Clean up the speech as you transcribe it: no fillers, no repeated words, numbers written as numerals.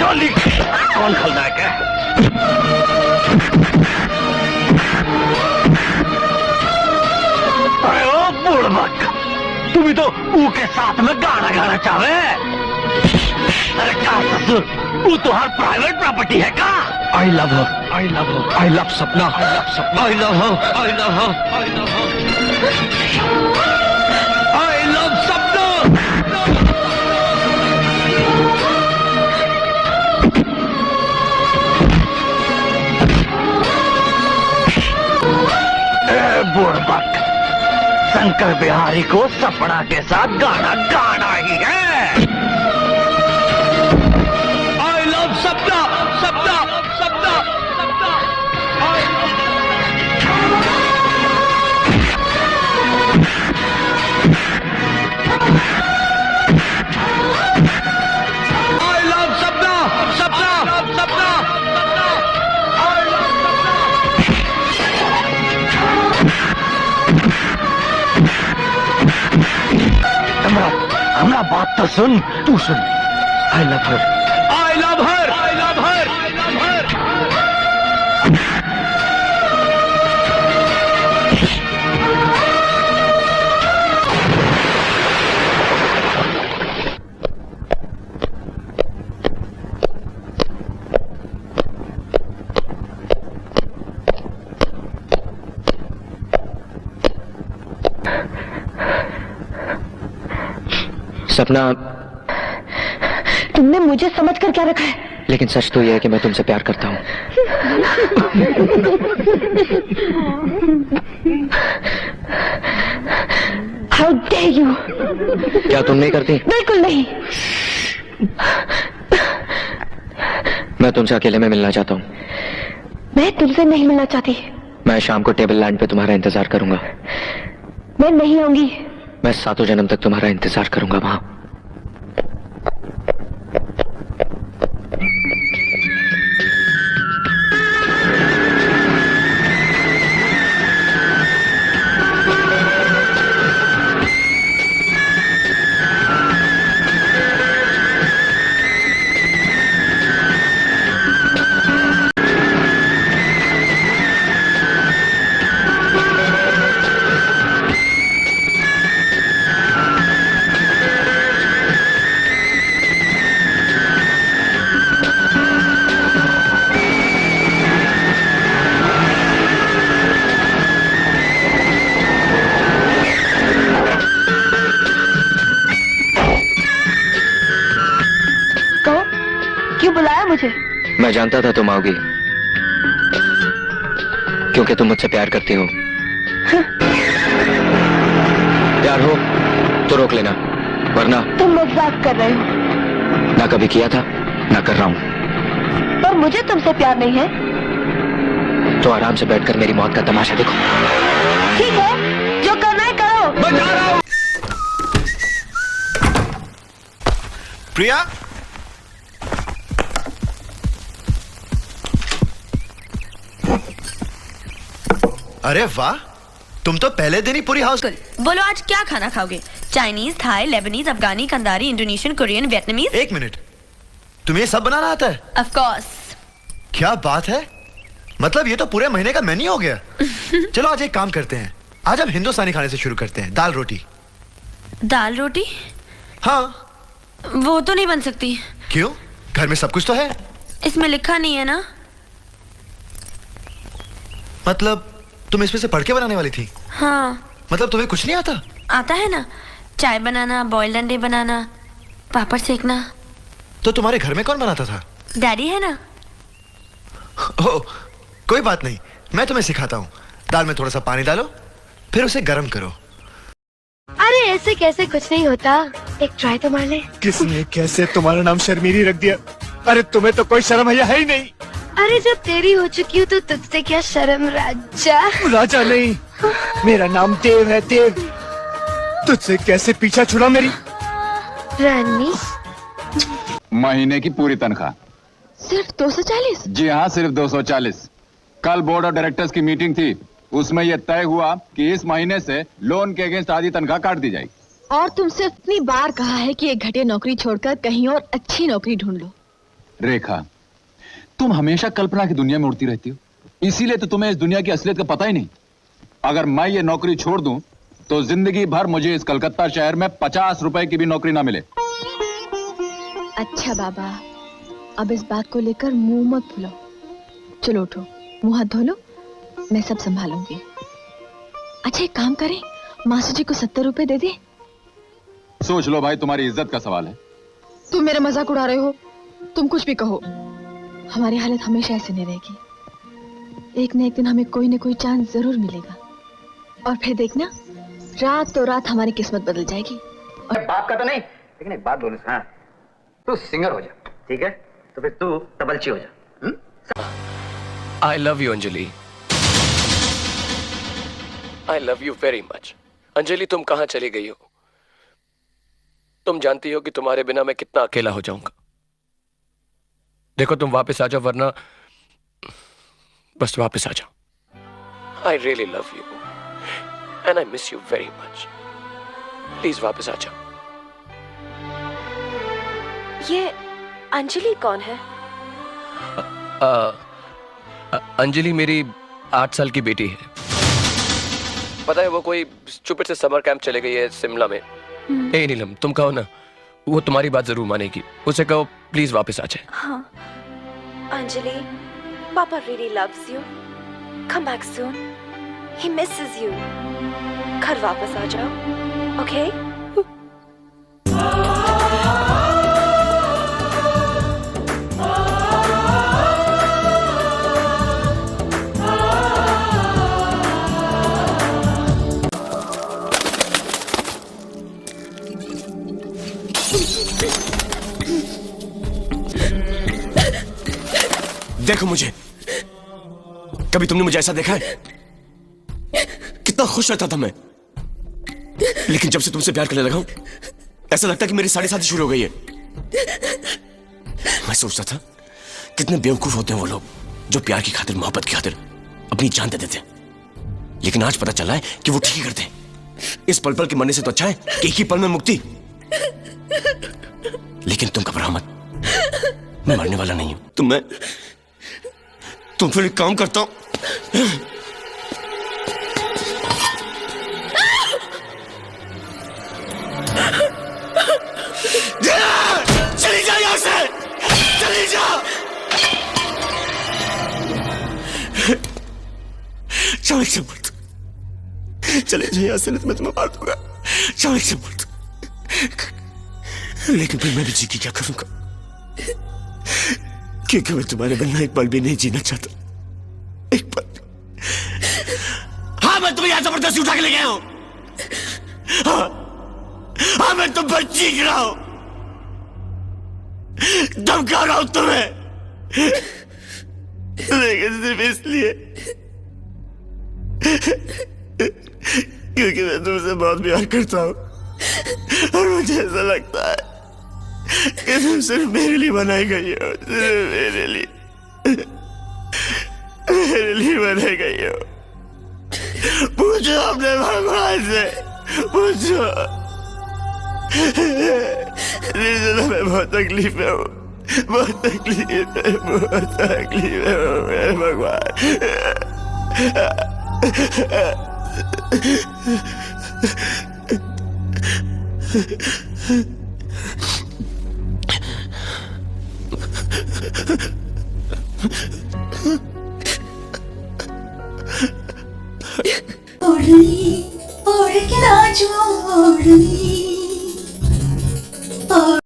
चोली कौन खलनायक है? अरे ओ बुड़बक, तुम तो ऊ के साथ में गाना गाना चाहे? अरे क्या ससुर, वो तो हर प्राइवेट प्रॉपर्टी है का? I love her. I love her. I love सपना. I love सपना. I love her. I love her. I love her. I love सपना. ए बुड़बक, शंकर बिहारी को सपना के साथ गाना गाना ही है। I love सपना, सपना, सपना, सपना। I love सपना, सपना, सपना, सपना। I love सपना। हमरा बात तो सुन, तू सुन। I love her. I love her. I love her. I love her. सपना, तुमने मुझे समझकर क्या रखा है? लेकिन सच तो यह है कि मैं तुमसे प्यार करता हूँ। How dare you? क्या तुम नहीं करती? बिल्कुल नहीं। मैं तुमसे अकेले में मिलना चाहता हूँ। मैं तुमसे नहीं मिलना चाहती। मैं शाम को टेबल लैंड पे तुम्हारा इंतजार करूंगा। मैं नहीं आऊंगी। मैं 7 जन्म तक तुम्हारा इंतजार करूंगा वहां। मैं जानता था तुम आओगी, क्योंकि तुम मुझसे प्यार करती हो। प्यार हो तो रोक लेना, वरना तुम मजाक कर रहे हो। ना कभी किया था, ना कर रहा हूं। पर मुझे तुमसे प्यार नहीं है। तो आराम से बैठकर मेरी मौत का तमाशा देखो। ठीक है, जो करना है करो। मैं जा रहा हूं। प्रिया, अरे वाह, तुम तो पहले दिन ही पूरी हाउस। बोलो आज क्या खाना खाओगे? चाइनीज, थाई, लेबनीज, अफगानी, कंदारी, इंडोनेशियन, कोरियन, वियतनामीज? एक मिनट, तुम्हें ये सब बनाना आता है? Of course. क्या बात है, मतलब ये तो पूरे महीने का मेन्यू हो गया। चलो आज एक काम करते हैं, आज हम हिंदुस्तानी खाने से शुरू करते हैं। दाल रोटी। दाल रोटी? हाँ। वो तो नहीं बन सकती। क्यों? घर में सब कुछ तो है। इसमें लिखा नहीं है ना। मतलब तुम इसमें से पढ़ के बनाने वाली थी? हाँ। मतलब तुम्हें कुछ नहीं आता? आता है ना, चाय बनाना, बॉइल्ड अंडे बनाना, पापड़ सेकना। तो तुम्हारे घर में कौन बनाता था? डैडी है ना। ओह, कोई बात नहीं, मैं तुम्हें सिखाता हूँ। दाल में थोड़ा सा पानी डालो, फिर उसे गर्म करो। अरे ऐसे कैसे कुछ नहीं होता, एक ट्राई तो मार ले। किसने कैसे तुम्हारा नाम शर्मीली रख दिया? अरे तुम्हें तो कोई शर्म है ही नहीं। अरे जब तेरी हो चुकी हूँ तो तुझसे क्या शर्म राजा। राजा नहीं, मेरा नाम देव है, देव। तुझसे कैसे पीछा छुड़ा मेरी रानी। महीने की पूरी तनख्वाह सिर्फ 240? जी हाँ, सिर्फ 240। कल बोर्ड ऑफ डायरेक्टर्स की मीटिंग थी, उसमें यह तय हुआ कि इस महीने से लोन के अगेंस्ट आधी तनख्वाह काट दी जाएगी। और तुमसे इतनी बार कहा है कि एक घटिया नौकरी छोड़कर कहीं और अच्छी नौकरी ढूंढ लो, रेखा, तुम हमेशा कल्पना की दुनिया में उड़ती रहती हो, इसीलिए तो तुम्हें इस दुनिया की असलियत का पता ही नहीं। अगर मैं ये नौकरी छोड़ दूं तो जिंदगी भर मुझे इस कलकत्ता शहर में 50 रुपए की भी नौकरी ना मिले। अच्छा बाबा, अब इस बात को लेकर मुंह मत फुलाओ। चलो उठो, मुंह हाथ धो लो, मैं सब संभालूंगी। अच्छा एक काम करें, मास्टर जी को 70 रुपए दे दे। सोच लो भाई, तुम्हारी इज्जत का सवाल है। तुम मेरा मजाक उड़ा रहे हो, तुम कुछ भी कहो, हमारी हालत हमेशा ऐसे नहीं रहेगी। एक न एक दिन हमें कोई न कोई चांस जरूर मिलेगा, और फिर देखना रात तो रात हमारी किस्मत बदल जाएगी। बाप का तो नहीं, लेकिन एक बात बोलूं, हाँ, तू सिंगर हो जा, ठीक है? तो फिर तू तबलची हो जा। I love you Anjali, I love you very much. Anjali, तुम कहां चली गई हो? तुम जानती हो कि तुम्हारे बिना मैं कितना अकेला हो जाऊंगा। देखो तुम वापस आ जाओ, वरना बस वापस आ जाओ। I really love you and I miss you very much. Please वापस आ जाओ। ये अंजलि कौन है? अंजलि मेरी 8 साल की बेटी है। पता है, वो कोई स्टूपिड से समर कैंप चले गई है शिमला में। ए नीलम, तुम कहो ना, वो तुम्हारी बात जरूर मानेगी। उसे कहो प्लीज वापस आ जाए। हाँ, अंजलि, पापा really loves you. Come back soon. He misses you. घर वापस आ जाओ, okay? देखो मुझे, कभी तुमने मुझे ऐसा देखा है? कितना खुश रहता था मैं, लेकिन जब से तुमसे प्यार करने लगा हूं, ऐसा लगता है कि मेरी सारी शादी शुरू हो गई है। मैं सोचता था कितने बेवकूफ होते हैं वो लोग जो प्यार की खातिर, मोहब्बत की खातिर अपनी जान दे देते हैं। लेकिन आज पता चला है कि वो ठीक ही करते हैं। इस पल पल के मरने से तो अच्छा है कि एक ही पल में मुक्ति। लेकिन तुम घबराओ मत, मैं मरने वाला नहीं हूं। तुम फिर एक काम करता हूं, चली जा यहां से, चली जा। जाओ एक से मर दो, चले जाओ यहां से, नहीं तो मैं तुम्हें मार दूंगा। जाओ एक से मर दो। लेकिन फिर मैं भी जी की क्या करूंगा, क्योंकि मैं तुम्हारे बिना एक पल भी नहीं जीना चाहता, एक पल। हाँ, मैं तुम्हें यहां जबरदस्ती उठा के ले गया हूं। हाँ, मैं तुम पर चीख रहा हूं, धमका रहा हूं तुम्हें, लेकिन सिर्फ इसलिए क्योंकि मैं तुमसे बहुत प्यार करता हूं, और मुझे ऐसा लगता है कि तुम सिर्फ मेरे लिए बनाई गई हो, सिर्फ मेरे लिए बनाई गई हो। पूछो अपने भगवान से, पूछो। मैं बहुत तकलीफ में हूँ, बहुत तकलीफ में हूँ मेरे भगवान। ओढ़नी ओढ़ के राजू ओढ़नी।